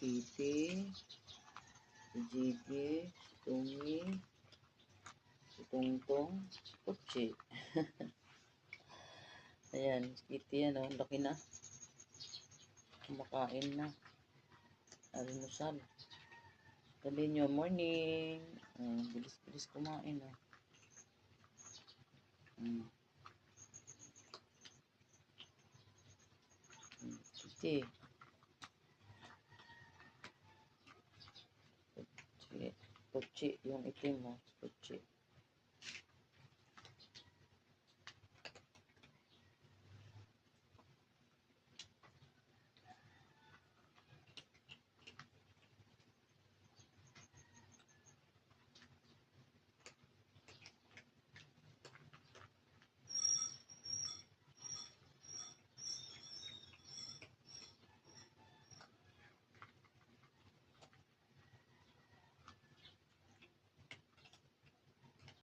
Kitty, si Gigi, si Tumi, si Tongtong, si Kutsi. Ayan, si Kitty yan, oh, laki na. Kumakain na. Almusal. Sabi nyo, morning. Bilis-bilis kumain, oh. Kitty. Kutsi, yung itim, oh. Kutsi.